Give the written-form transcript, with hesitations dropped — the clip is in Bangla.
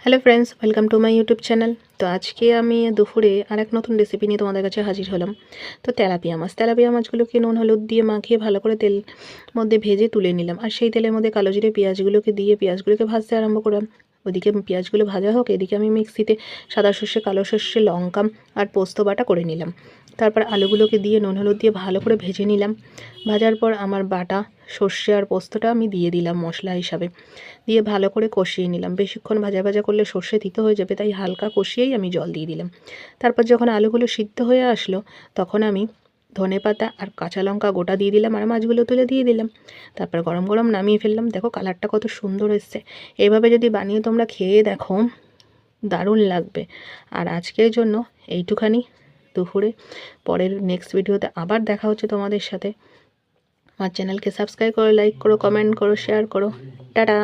Hello friends, welcome to my YouTube channel. তো আজকে আমি দুপুরে আরেক নতুন রেসিপি নিয়ে তোমাদের কাছে হাজির হলাম। তো তেলাপিয়া মাছগুলোকে নুন হলুদ দিয়ে মাখিয়ে ভালো করে তেল মধ্যে ভেজে তুলে নিলাম, আর সেই তেলের মধ্যে কালো জিরে পেঁয়াজগুলোকে দিয়ে পেঁয়াজগুলোকে ভাজতে আরম্ভ করলাম। ওদিকে পেঁয়াজগুলো ভাজা হোক, এদিকে আমি মিক্সিতে সাদা সর্ষে, কালো সর্ষে, লঙ্কা আর পোস্ত বাটা করে নিলাম। তারপর আলুগুলোকে দিয়ে নুন হলুদ দিয়ে ভালো করে ভেজে নিলাম। ভাজার পর আমার বাটা সর্ষে আর পোস্তটা আমি দিয়ে দিলাম মশলা হিসাবে, দিয়ে ভালো করে কষিয়ে নিলাম। বেশিক্ষণ ভাজা ভাজা করলে সর্ষে তিতো হয়ে যাবে, তাই হালকা কষিয়েই আমি জল দিয়ে দিলাম। তারপর যখন আলুগুলো সিদ্ধ হয়ে আসলো, তখন আমি ধনেপাতা আর কাঁচা লঙ্কা গোটা দিয়ে দিলাম, আর মাছগুলো তুলে দিয়ে দিলাম। তারপর গরম গরম নামিয়ে ফেললাম। দেখো কালারটা কত সুন্দর এসছে। এভাবে যদি বানিয়ে তোমরা খেয়ে দেখো, দারুণ লাগবে। আর আজকের জন্য এইটুখানি দুপুরে। পরের নেক্সট ভিডিওতে আবার দেখা হচ্ছে তোমাদের সাথে। আমার চ্যানেলকে সাবস্ক্রাইব করো, লাইক করো, কমেন্ট করো, শেয়ার করো। টাটা।